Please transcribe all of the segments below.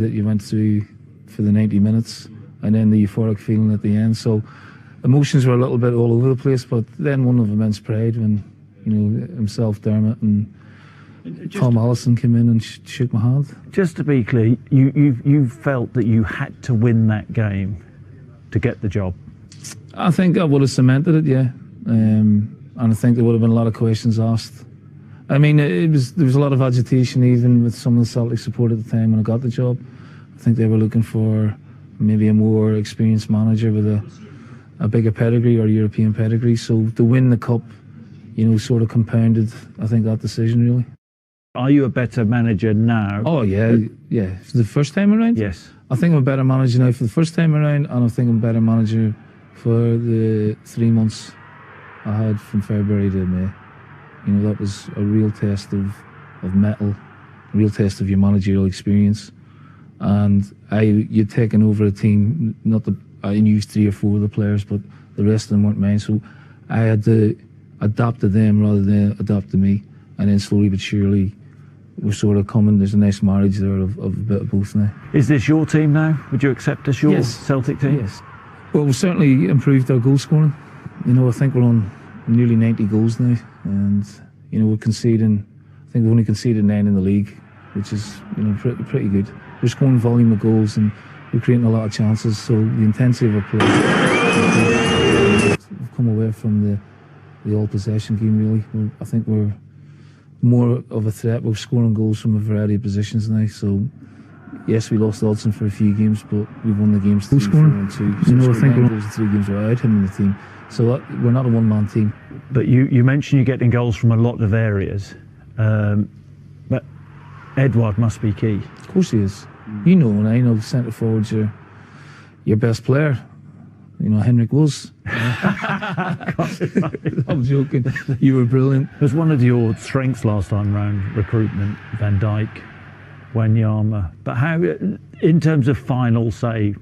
that you went through for the 90 minutes and then the euphoric feeling at the end. So emotions were a little bit all over the place, but then one of immense pride when, himself, Dermot, and Tom Allison came in and shook my hand. Just to be clear, you felt that you had to win that game to get the job? I think I would have cemented it, yeah. And I think there would have been a lot of questions asked. I mean, there was a lot of agitation even with some of the Celtic support at the time when I got the job. I think they were looking for maybe a more experienced manager with a bigger pedigree or European pedigree. So to win the cup, sort of compounded, I think, that decision really. Are you a better manager now? Oh yeah. For the first time around? Yes. I think I'm a better manager now for the first time around, and I think I'm a better manager for the 3 months I had from February to May. That was a real test of mettle, a real test of your managerial experience. And you'd taken over a team, I knew 3 or 4 of the players, but the rest of them weren't mine. So I had to adapt to them rather than adapt to me. And then slowly but surely, we're sort of coming. There's a nice marriage there of a bit of both now. Is this your team now? Would you accept this your Celtic team? Yes. Well, we've certainly improved our goal scoring. I think we're on nearly 90 goals now, and we're conceding. I think we've only conceded 9 in the league, which is pretty good. We're scoring volume of goals and we're creating a lot of chances. So the intensity of our play. We've come away from the all possession game really. I think we're more of a threat. We're scoring goals from a variety of positions now. So yes, we lost Dodson for a few games, but we've won the games 3, 4 and 2. So I think we're goals in 3 games without him in the team. So we're not a one-man team. But you mentioned you're getting goals from a lot of areas, but Edouard must be key. Of course he is. And I know centre forwards are your best player. Henrik was. I'm joking. You were brilliant. It was one of your strengths last time round, recruitment, Van Dijk, Wanyama. But how, in terms of final say,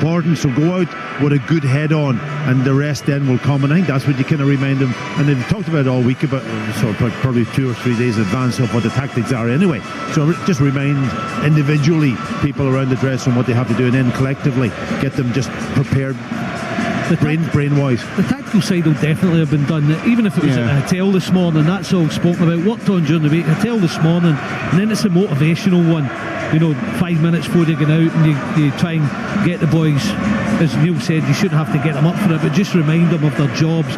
important. So go out with a good head on, and the rest then will come. And I think that's what you kind of remind them. And they've talked about it all week, about probably 2 or 3 days in advance of what the tactics are anyway. So just remind individually people around the dressing room what they have to do, and then collectively get them just prepared. Brain-wise. The tactical side will definitely have been done. Even if it was at a hotel this morning, that's all spoken about, worked on during the week. Hotel this morning, and then it's a motivational one. 5 minutes before you get out, and you try and get the boys, as Neil said, you shouldn't have to get them up for it, but just remind them of their jobs,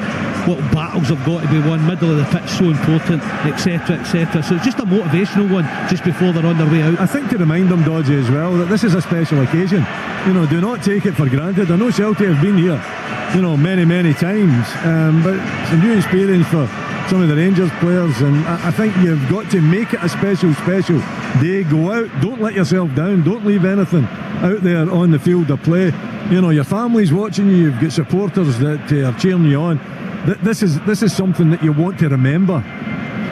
what battles have got to be won, middle of the pitch so important, etc, etc. So it's just a motivational one just before they're on their way out. I think to remind them, Dodgy, as well, that this is a special occasion. Do not take it for granted. I know Celtic have been here many times, but it's a new experience for some of the Rangers players, and I think you've got to make it a special day. Go out, don't let yourself down, don't leave anything out there on the field of play. Your family's watching you, you've got supporters that are cheering you on. This is something that you want to remember.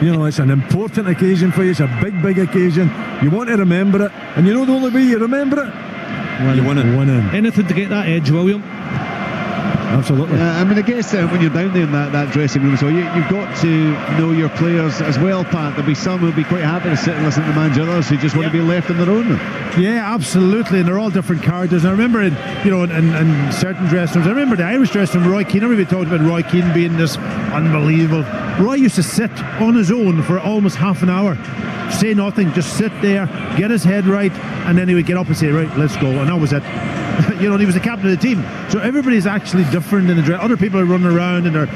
It's an important occasion for you. It's a big occasion. You want to remember it, and the only way you remember it, you win it. Anything to get that edge, William. Absolutely. I guess when you're down there in that dressing room, so you've got to know your players as well, Pat. There'll be some who'll be quite happy to sit and listen to the manager, others who just want to be left on their own. Yeah, absolutely, and they're all different characters. And I remember in certain dressing rooms, I remember the Irish dressing room, Roy Keane. Everybody talked about Roy Keane being this unbelievable. Roy used to sit on his own for almost half an hour, say nothing, just sit there, get his head right, and then he would get up and say, right, let's go, and that was it. He was the captain of the team. So everybody's actually different in the dress. Other people are running around and they're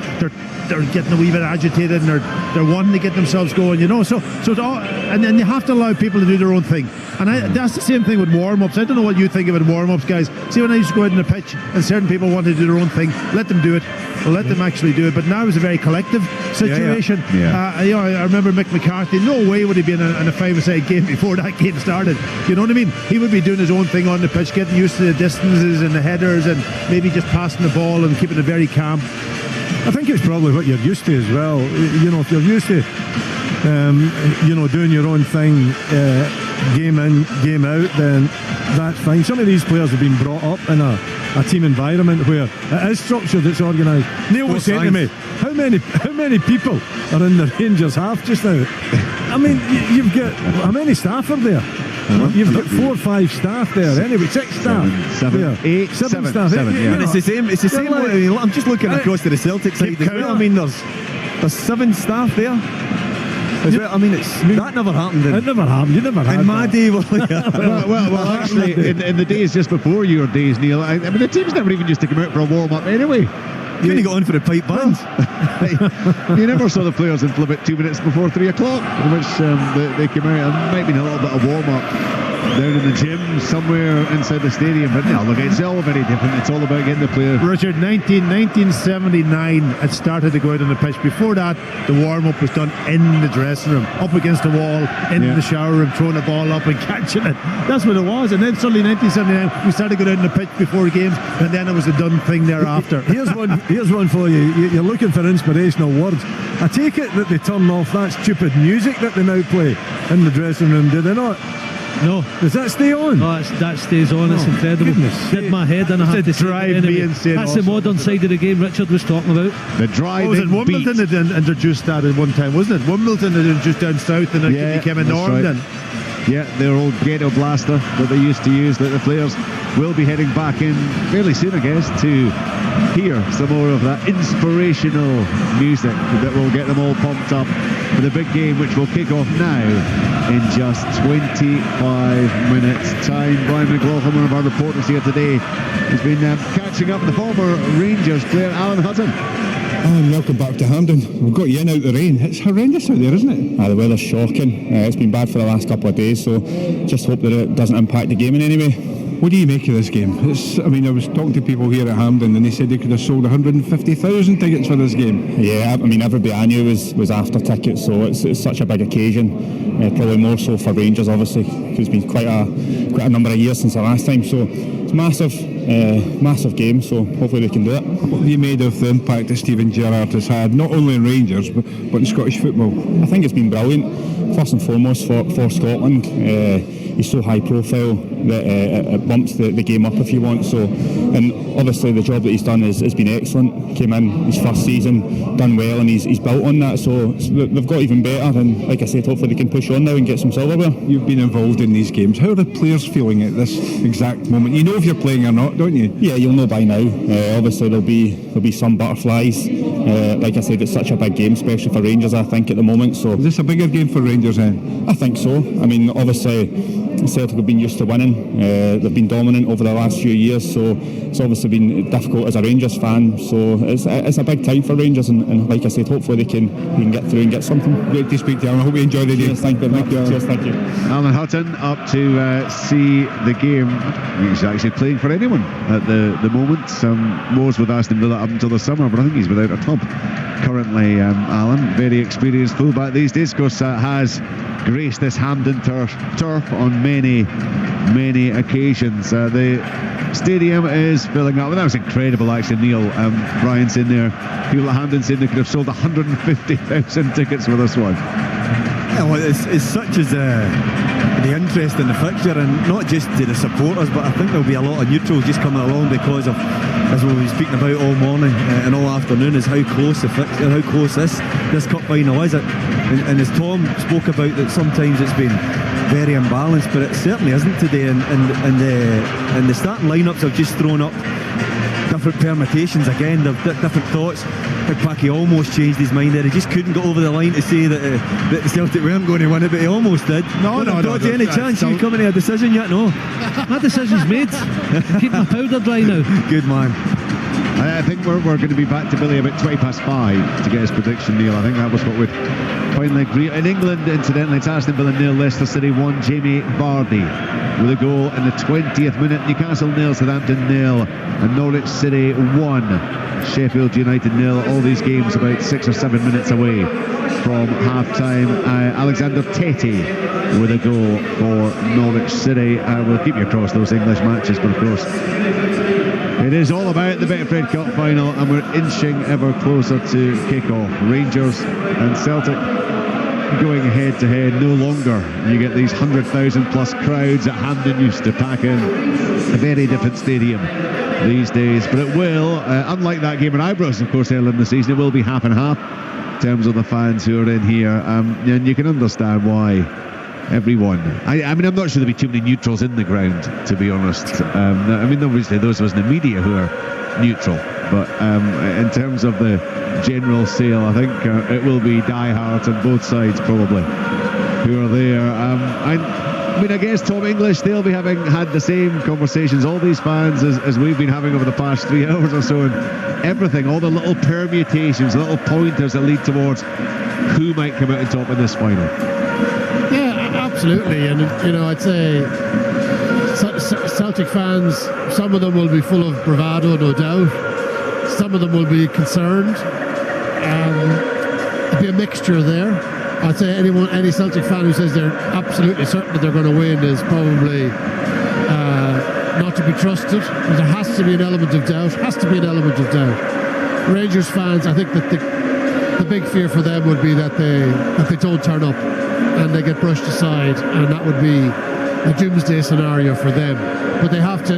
getting a wee bit agitated, and they're wanting to get themselves going. So it's all, and then you have to allow people to do their own thing. And that's the same thing with warm-ups. I don't know what you think about warm-ups, guys. See, when I used to go out on the pitch and certain people wanted to do their own thing, let them do it. Let them actually do it. But now it's a very collective situation. I remember Mick McCarthy. No way would he be in a 5-a-side game before that game started. You know what I mean? He would be doing his own thing on the pitch, getting used to the distances and the headers, and maybe just passing the ball and keeping it very calm. I think it's probably what you're used to as well. If you're used to doing your own thing, game in, game out, then that's fine. Some of these players have been brought up in a team environment where it is structured, it's organised. Neil was saying to me, how many people are in the Rangers half just now? I mean, you've got, how many staff are there? You've got 4 or 5 staff there. Anyway, 6 staff. 7, 8, 7 staff. It's the same. It's the same. I'm just looking across to the Celtic side as well. I mean, there's 7 staff there. I mean, that never happened. It never happened. You never had in my day. Well, actually, in the days just before your days, Neil, I mean, the teams never even used to come out for a warm-up anyway. You only got on for the pipe bands. You never saw the players until about 2 minutes before 3 o'clock, in which they came out. And might be a little bit of warm-up down in the gym somewhere inside the stadium, but no, look, it's all very different. It's all about getting the players. Richard, 1979 it started to go out on the pitch. Before that, the warm-up was done in the dressing room, up against the wall, in the shower room, throwing the ball up and catching it. That's what it was. And then suddenly 1979 we started going out on the pitch before games, and then it was a done thing thereafter. Here's one for you. You're looking for inspirational words. I take it that they turn off that stupid music that they now play in the dressing room, do they not? No. Does that stay on? No, that stays on. It's incredible. Did my head and I had to drive me insane. That's the modern side of the game Richard was talking about. The driving was it Wimbledon that introduced that at one time, wasn't it? Wimbledon that introduced down south, and it became a norm then. Yeah, their old ghetto blaster that they used to use, that the players will be heading back in fairly soon, I guess, to hear some more of that inspirational music that will get them all pumped up for the big game, which will kick off now in just 25 minutes time. Brian McLaughlin, one of our reporters here today, has been catching up with the former Rangers player Alan Hutton. And welcome back to Hampden. We've got you in out the rain. It's horrendous out there, isn't it? The weather's shocking. It's been bad for the last couple of days, so just hope that it doesn't impact the game in any way. What do you make of this game? I was talking to people here at Hampden, and they said they could have sold 150,000 tickets for this game. Yeah, everybody I knew was after tickets, so it's such a big occasion. Probably more so for Rangers, obviously, because it's been quite a number of years since the last time. So it's massive game. So hopefully they can do it. What have you made of the impact that Steven Gerrard has had, not only in Rangers but in Scottish football? I think it's been brilliant. First and foremost for Scotland. He's so high profile that it bumps the game up, if you want. So, and obviously the job that he's done has been excellent. Came in his first season, done well, and he's built on that. So they've got even better. And like I said, hopefully they can push on now and get some silverware. You've been involved in these games. How are the players feeling at this exact moment? You know if you're playing or not, don't you? Yeah, you'll know by now. Obviously there'll be some butterflies. Like I said, it's such a big game, especially for Rangers, I think, at the moment. So is this a bigger game for Rangers then? I think so. I mean, obviously Celtic have been used to winning. They've been dominant over the last few years, so it's obviously been difficult as a Rangers fan. So it's a big time for Rangers, and like I said, hopefully they can get through and get something. Great to speak to you, Alan. I hope you enjoy the day. Cheers, thank you very much. Cheers, thank you. Alan Hutton up to see the game. He's actually playing for anyone at the moment. Moore's with Aston Villa up until the summer, but I think he's without a club currently. Alan, very experienced fullback these days, of course, has graced this Hampden turf on many occasions. The stadium is filling up. Well, that was incredible, actually, Neil. Brian saying there, people at Hampden saying they could have sold 150,000 tickets for this one. Yeah, well, it's such as the interest in the fixture, and not just to the supporters, but I think there'll be a lot of neutrals just coming along because of, as we'll be speaking about all morning and all afternoon, is how close the fixture, how close this cup final is. And as Tom spoke about, that sometimes it's been very imbalanced, but it certainly isn't today. And the starting lineups have just thrown up different permutations again. They've different thoughts. Packy almost changed his mind there. He just couldn't get over the line to say that the Celtic weren't going to win it, but he almost did. No. Any chance you coming to a decision yet? No. My decision's made. Keep my powder dry now. Good man. I think we're going to be back to Billy about 5:20 to get his prediction, Neil. I think that was what we'd finally agree. In England, incidentally, it's Aston Villa 0, Leicester City 1. Jamie Vardy with a goal in the 20th minute. Newcastle 0, Southampton 0, and Norwich City 1. Sheffield United 0. All these games about 6 or 7 minutes away from half-time. Alexander Tete with a goal for Norwich City. We'll keep you across those English matches, but of course it is all about the Betfred Cup final, and we're inching ever closer to kick-off. Rangers and Celtic going head to head. No longer you get these 100,000 plus crowds that Hampden used to pack in. A very different stadium these days, but it will, unlike that game at Ibrox, of course, earlier in the season, it will be half and half in terms of the fans who are in here, and you can understand why. Everyone. I mean, I'm not sure there'll be too many neutrals in the ground, to be honest. I mean, obviously those of us in the media who are neutral, but in terms of the general sale, I think it will be diehards on both sides probably who are there. I mean, I guess Tom English, they'll be having had the same conversations, all these fans, as we've been having over the past 3 hours or so, and everything, all the little permutations, little pointers that lead towards who might come out on top in this final. Absolutely, and I'd say Celtic fans, some of them will be full of bravado, no doubt. Some of them will be concerned. There'll be a mixture there. I'd say any Celtic fan who says they're absolutely certain that they're going to win is probably not to be trusted. There has to be an element of doubt. Rangers fans, I think that the big fear for them would be that they don't turn up and they get brushed aside, and that would be a doomsday scenario for them. But they have to,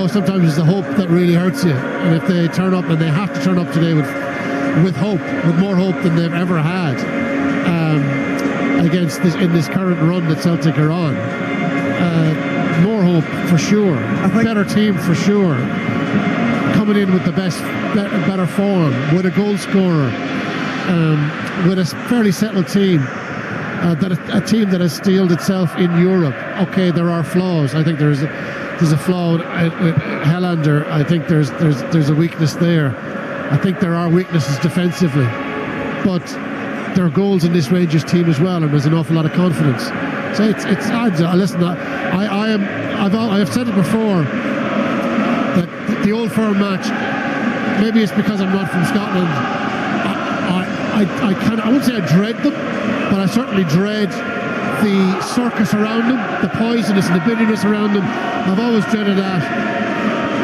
sometimes it's the hope that really hurts you, and if they turn up, and they have to turn up today with hope, with more hope than they've ever had in this current run that Celtic are on. More hope for sure, better team for sure, coming in with the better form, with a goal scorer, with a fairly settled team. A team that has steeled itself in Europe. Okay, there are flaws. I think there's a flaw with Helander. I think there's a weakness there. I think there are weaknesses defensively, but there are goals in this Rangers team as well, and there's an awful lot of confidence. So listen. I have said it before that the Old Firm match. Maybe it's because I'm not from Scotland. I won't say I dread them, but I certainly dread the circus around them, the poisonous and the bitterness around them. I've always dreaded that.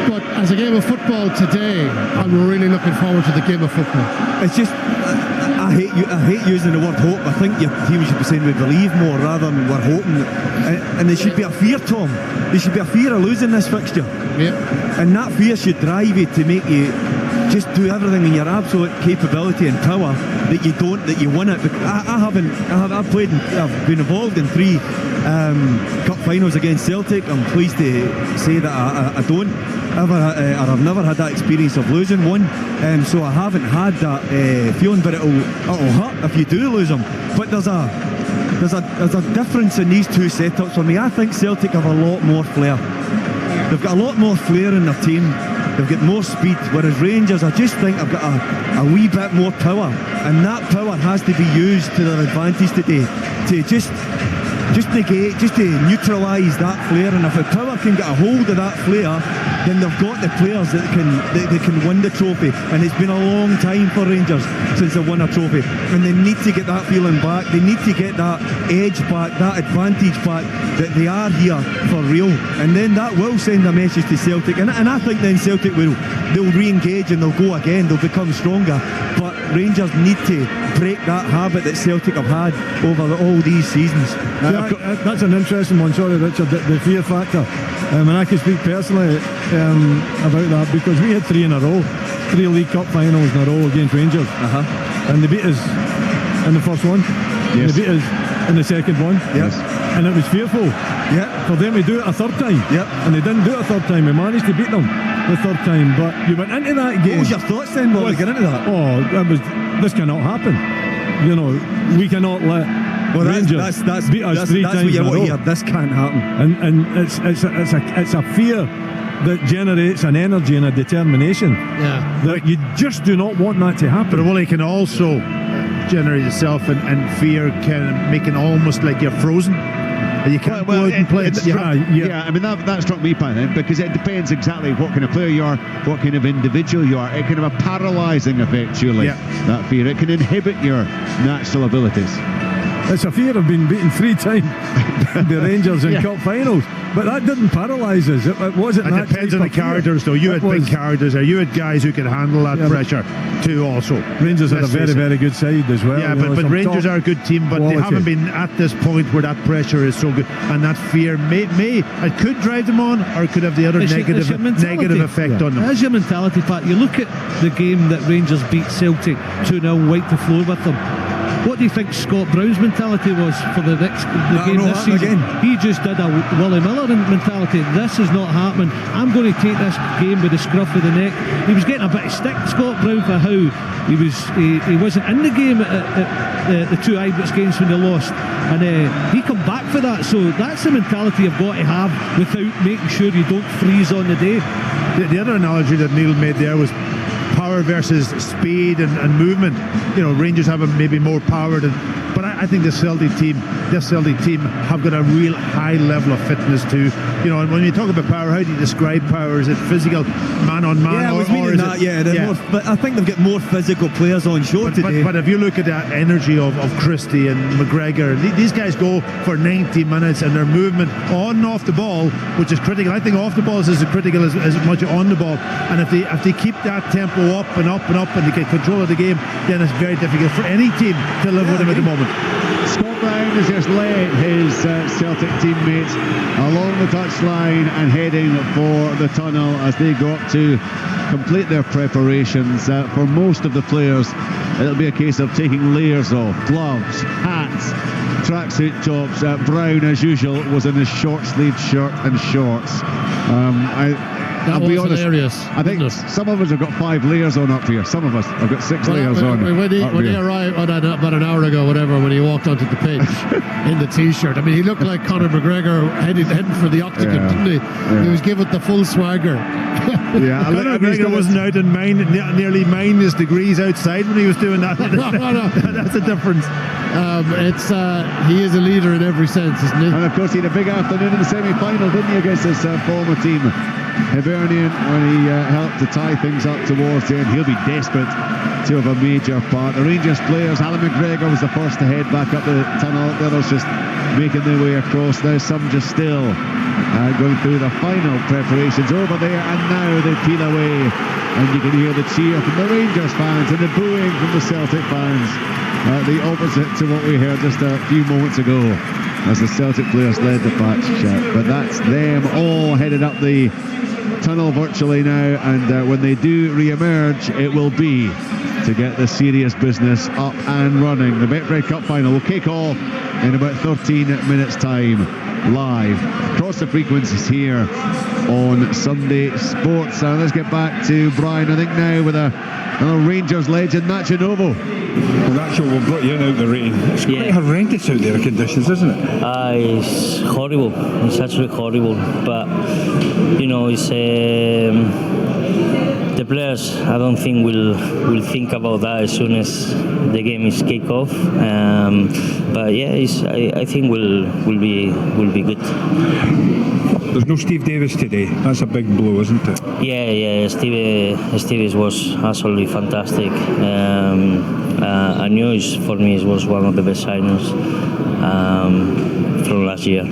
But as a game of football today, I'm really looking forward to the game of football. It's just, I hate using the word hope. I think your team should be saying we believe more rather than we're hoping. And there should be a fear, Tom. There should be a fear of losing this fixture. Yeah. And that fear should drive you to make you just do everything in your absolute capability and power that you win it. I've been involved in 3 cup finals against Celtic. I'm pleased to say that I don't ever, or I've never had that experience of losing one. So I haven't had that feeling, but it'll hurt if you do lose them. But there's a difference in these 2 setups for me. I think Celtic have a lot more flair. They've got a lot more flair in their team. They've got more speed, whereas Rangers, I just think, have got a wee bit more power, and that power has to be used to their advantage today to just negate, just to neutralise that flair. And if the power can get a hold of that flair, then they've got the players that can win the trophy. And it's been a long time for Rangers since they've won a trophy, and they need to get that feeling back. They need to get that edge back, that advantage back, that they are here for real. And then that will send a message to Celtic, and I think then Celtic they'll re-engage and they'll go again. They'll become stronger. But Rangers need to break that habit that Celtic have had over all these seasons. That's an interesting one, sorry Richard, the fear factor. And I can speak personally about that, because we had 3 in a row, 3 League Cup finals in a row against Rangers. And they beat us in the first one. Yes. And they beat us in the second one. Yes. And it was fearful for them to do it a third time. And they didn't do it a third time. We managed to beat them the third time, but you went into that game. What was your thoughts then when we get into that? This cannot happen. You know, we cannot let Rangers beat us 3 times in a row. This can't happen. And it's a fear that generates an energy and a determination that you just do not want that to happen. But Willie can also generate itself and fear can make it almost like you're frozen. You can't go out and play. I mean that struck me, Pat, because it depends exactly what kind of player you are, what kind of individual you are. It can have a paralysing effect, surely. That fear, it can inhibit your natural abilities. It's a fear of being beaten 3 times the Rangers in cup finals, but that didn't paralyse us. It wasn't. It depends on the characters, though. You had big characters there. You had guys who could handle that pressure too. Also, Rangers had a very good side as well. Yeah, but Rangers are a good team, but they haven't been at this point where that pressure is so good, and that fear it could drive them on, or it could have the other negative effect on them. That's your mentality, Pat. You look at the game that Rangers beat Celtic 2-0, wiped the floor with them. What do you think Scott Brown's mentality was for the game this season? He just did a Willie Miller mentality. This is not happening. I'm going to take this game by the scruff of the neck. He was getting a bit of stick, Scott Brown, for how he wasn't in the game at the 2 Ibrox games when they lost, and he come back for that. So that's the mentality you've got to have without making sure you don't freeze on the day. The other analogy that Neil made there was power versus speed and movement. You know, Rangers have maybe more power but I think this Celtic team have got a real high level of fitness too. You know, and when you talk about power, how do you describe power? Is it physical, man on man? But I think they've got more physical players on show today. But if you look at that energy of Christie and McGregor, these guys go for 90 minutes, and their movement on and off the ball, which is critical. I think off the ball is as critical as much on the ball. And if they keep that tempo up and up and up, and they get control of the game, then it's very difficult for any team to live with them at the moment. Scott Brown has just led his Celtic teammates along the touchline and heading for the tunnel as they go up to complete their preparations. For most of the players, it'll be a case of taking layers off, gloves, hats, tracksuit tops. Brown, as usual, was in his short-sleeved shirt and shorts. I'll be honest, hilarious. I think some of us have got 5 layers on up here. Some of us have got 6 layers on. When he arrived about an hour ago, when he walked onto the pitch in the t-shirt, I mean, he looked like Conor McGregor heading for the octagon, didn't he? He was given the full swagger. Conor McGregor wasn't out in nearly -degrees outside when he was doing that. No. That's a difference. He is a leader in every sense, isn't he? And of course, he had a big afternoon in the semi-final, didn't he, against his former team, Hibernian, when he helped to tie things up towards the end. He'll be desperate to have a major part. The Rangers players, Alan McGregor was the first to head back up the tunnel. The others just making their way across. Now some just still going through the final preparations over there, and now they peel away, and you can hear the cheer from the Rangers fans and the booing from the Celtic fans. The opposite to what we heard just a few moments ago as the Celtic players led the patch chat. But that's them all headed up the tunnel virtually now, and when they do re-emerge, it will be to get the serious business up and running. The Betfred Cup final will kick off in about 13 minutes time, live across the frequencies here on Sunday Sports. And let's get back to Brian, I think now with another Rangers legend, Nacho Novo. Well, actually, we brought you in out the rain. It's quite horrendous out there, conditions, isn't it? It's horrible. It's actually horrible. But, you know, it's the players, I don't think will think about that as soon as the game is kicked off. But yeah, I think will be good. There's no Steve Davis today. That's a big blow, isn't it? Yeah. Steve was absolutely fantastic. I knew for me it was one of the best signings from last year.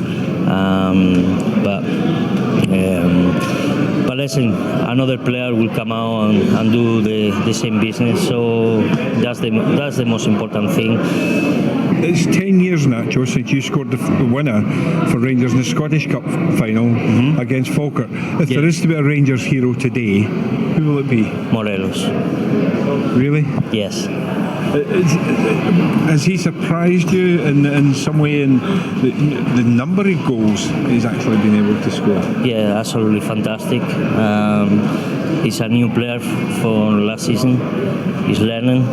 But listen, another player will come out and do the same business. So that's the most important thing. It's 10 years, Nacho, since you scored the winner for Rangers in the Scottish Cup final against Falkirk. If there is to be a Rangers hero today, who will it be? Morelos. Really? Yes. Has he surprised you in some way in the number of goals he's actually been able to score? Yeah, absolutely fantastic. He's a new player for last season. He's learning.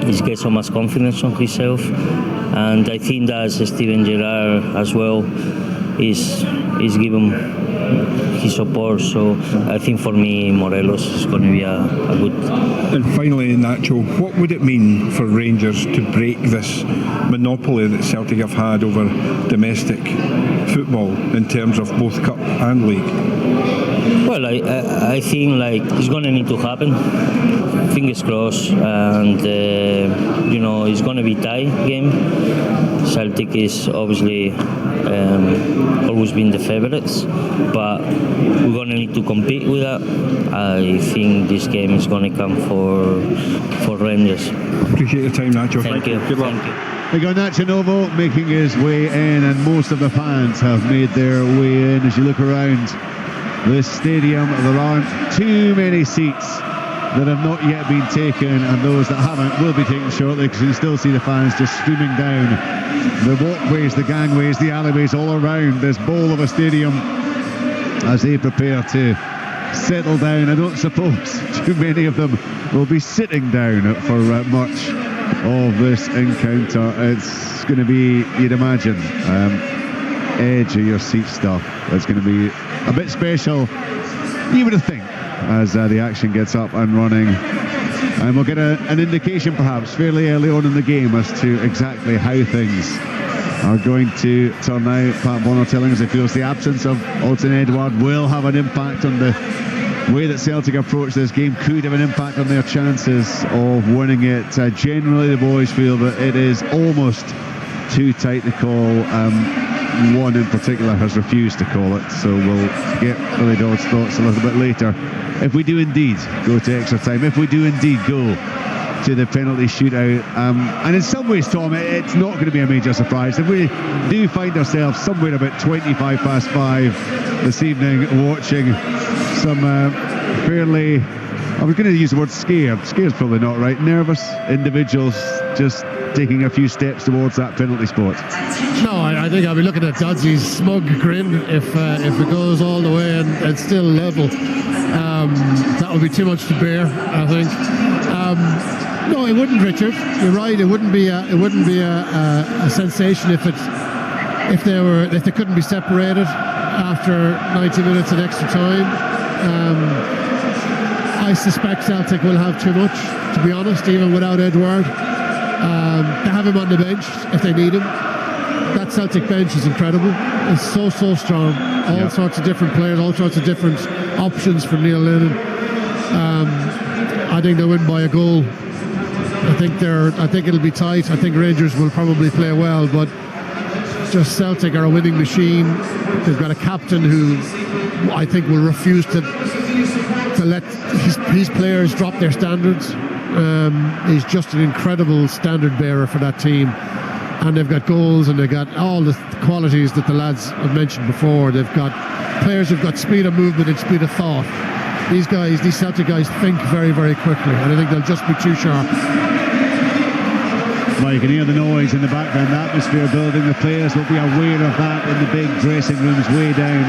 He's got so much confidence on himself, and I think that Steven Gerrard as well is giving his support. So I think for me Morelos is going to be a good. And finally, Nacho, what would it mean for Rangers to break this monopoly that Celtic have had over domestic football in terms of both cup and league? Well, I think it's going to need to happen. Fingers crossed, and it's going to be tight game. Celtic is obviously always been the favourites, but we're going to need to compete with that. I think this game is going to come for Rangers. Appreciate your time, Nacho. Thank you. Good luck. We got Nacho Novo making his way in, and most of the fans have made their way in. As you look around this stadium, there aren't too many seats that have not yet been taken, and those that haven't will be taken shortly, because you can still see the fans just streaming down the walkways, the gangways, the alleyways all around this bowl of a stadium as they prepare to settle down. I don't suppose too many of them will be sitting down for much of this encounter. It's going to be, you'd imagine, edge of your seat stuff. It's going to be a bit special, you would think, as the action gets up and running. And we'll get an indication perhaps fairly early on in the game as to exactly how things are going to turn out. Pat Bonner telling us he feels the absence of Alton Edouard will have an impact on the way that Celtic approach this game, could have an impact on their chances of winning it. Generally the boys feel that it is almost too tight to call. One in particular has refused to call it, so we'll get Billy Dodd's thoughts a little bit later. If we do indeed go to extra time, if we do indeed go to the penalty shootout, and in some ways, Tom, it's not going to be a major surprise. If we do find ourselves somewhere about 25 past 5 this evening watching some fairly, I was going to use the word scared's probably not right, nervous individuals just taking a few steps towards that penalty spot. No, I think I'll be looking at Dodsy's smug grin if it goes all the way and still level. That would be too much to bear, I think. No, it wouldn't, Richard. You're right. It wouldn't be a sensation if they couldn't be separated after 90 minutes of extra time. I suspect Celtic will have too much, to be honest, even without Edouard. They have him on the bench if they need him. That Celtic bench is incredible. It's so strong. All sorts of different players, all sorts of different options for Neil Lennon. I think they win by a goal. I think it'll be tight. I think Rangers will probably play well, but just Celtic are a winning machine. They've got a captain who I think will refuse to let his players drop their standards. He's just an incredible standard bearer for that team. And they've got goals, and they've got all the qualities that the lads have mentioned before. They've got players who've got speed of movement and speed of thought. These Celtic guys think very, very quickly, and I think they'll just be too sharp. Well, you can hear the noise in the background, the atmosphere building. The players will be aware of that in the big dressing rooms way down,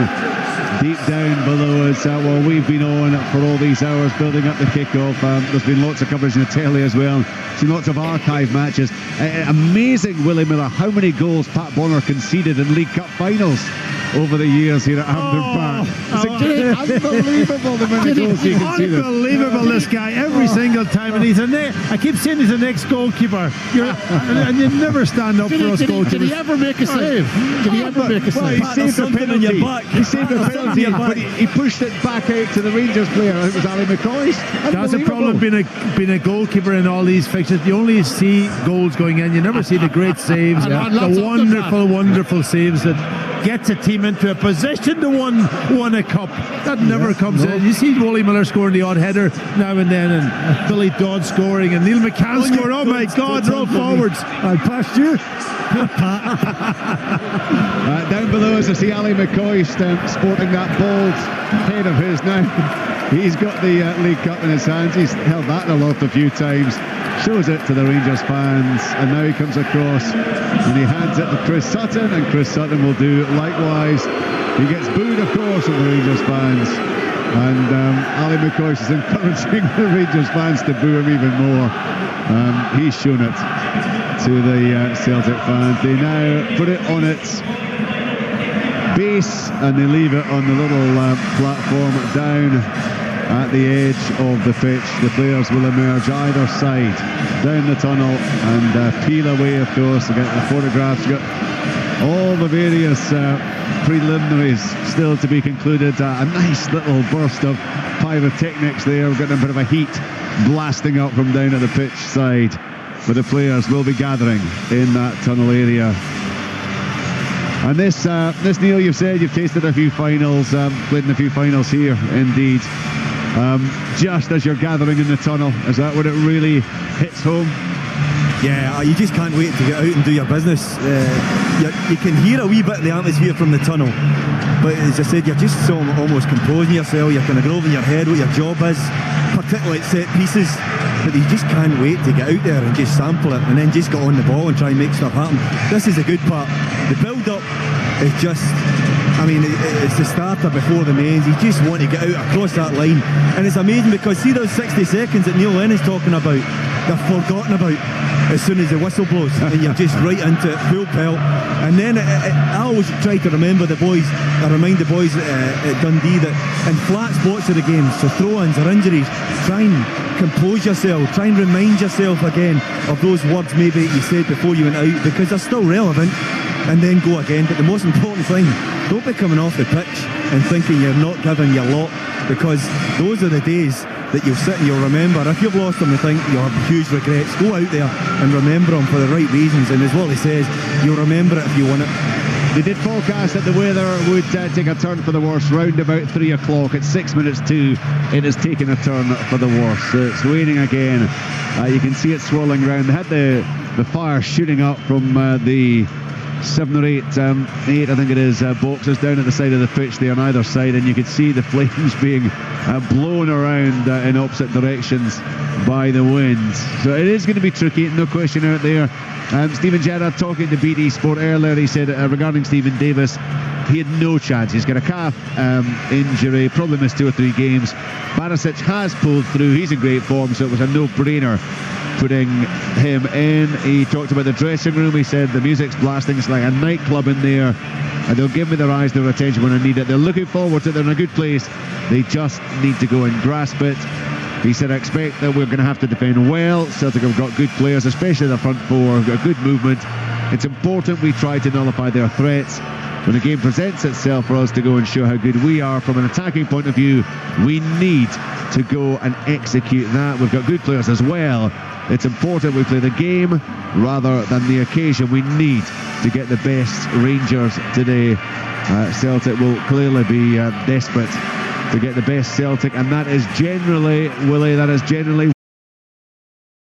deep down below us. Well, we've been on for all these hours building up the kick-off. There's been lots of coverage in the telly as well. Seen lots of archive matches. Amazing, Willie Miller, how many goals Pat Bonner conceded in League Cup finals over the years here at Hampden Park. It's unbelievable the many goals he conceded. Unbelievable, this guy, every single time. And I keep saying he's an ex-goalkeeper. And you never stand up for us goalkeepers. Did he ever make a save? Did he ever make a save? He saved a penalty. He saved a penalty, but he pushed it back out to the Rangers player. It was Ali McCoy. That's the problem being a goalkeeper in all these fixtures. You only see goals going in. You never see the great saves, the wonderful saves that gets a team into a position to win a cup. That never comes in. You see Wally Miller scoring the odd header now and then, and Billy Dodd scoring, and Neil McCann scoring. Oh my God, roll forwards. I passed you. Down below us, I see Ali McCoy sporting that bald head of his now. He's got the League Cup in his hands. He's held that in aloft a few times. Shows it to the Rangers fans, and now he comes across and he hands it to Chris Sutton, and Chris Sutton will do likewise. He gets booed, of course, from the Rangers fans, and Ali McCoy is encouraging the Rangers fans to boo him even more. He's shown it to the Celtic fans. They now put it on its base and they leave it on the little platform down at the edge of the pitch. The players will emerge either side down the tunnel and peel away, of course. You get the photographs, you got all the various preliminaries still to be concluded. A nice little burst of pyrotechnics there. We're getting a bit of a heat blasting up from down at the pitch side, where the players will be gathering in that tunnel area. And this Neil, you've said you've tasted a few finals, played in a few finals here, indeed. Just as you're gathering in the tunnel, is that when it really hits home? Yeah, you just can't wait to get out and do your business. You can hear a wee bit of the atmosphere from the tunnel, but as I said, you're just so almost composing yourself. You're kind of going over in your head what your job is, particularly at set pieces, but you just can't wait to get out there and just sample it and then just get on the ball and try and make stuff happen. This is a good part. The build-up is just, I mean, it's the starter before the mains. You just want to get out across that line, and it's amazing because see those 60 seconds that Neil Lennon's talking about, they're forgotten about as soon as the whistle blows, and you're just right into it, full pelt. And then I always try to remember the boys. I remind the boys at Dundee that in flat spots of the game, so throw-ins or injuries, try and compose yourself, try and remind yourself again of those words maybe you said before you went out, because they're still relevant, and then go again. But the most important thing, don't be coming off the pitch and thinking you're not giving your lot, because those are the days that you'll sit and you'll remember. If you've lost them, you think you'll have huge regrets. Go out there and remember them for the right reasons, and as Wally says, you'll remember it if you win it. They did forecast that the weather would take a turn for the worse round about 3 o'clock. At 6 minutes to, it has taken a turn for the worse. So it's raining again. You can see it swirling around. They had the fire shooting up from the 7 or 8, I think it is, boxes down at the side of the pitch there on either side, and you could see the flames being blown around in opposite directions by the wind. So it is going to be tricky, no question out there. Stephen Gerrard talking to BT Sport earlier, he said regarding Stephen Davis, he had no chance. He's got a calf injury, probably missed 2 or 3 games. Barisic has pulled through, he's in great form, so it was a no-brainer putting him in. He talked about the dressing room. He said the music's blasting, it's like a nightclub in there, and they'll give me their eyes, their attention when I need it. They're looking forward to it. They're in a good place. They just need to go and grasp it. He said, I expect that we're going to have to defend well. Celtic have got good players, especially the front four, have got good movement. It's important we try to nullify their threats. When the game presents itself for us to go and show how good we are from an attacking point of view, we need to go and execute that. We've got good players as well, It's important we play the game rather than the occasion. We need to get the best Rangers today. Celtic will clearly be desperate to get the best Celtic, and that is generally, Willie, that is generally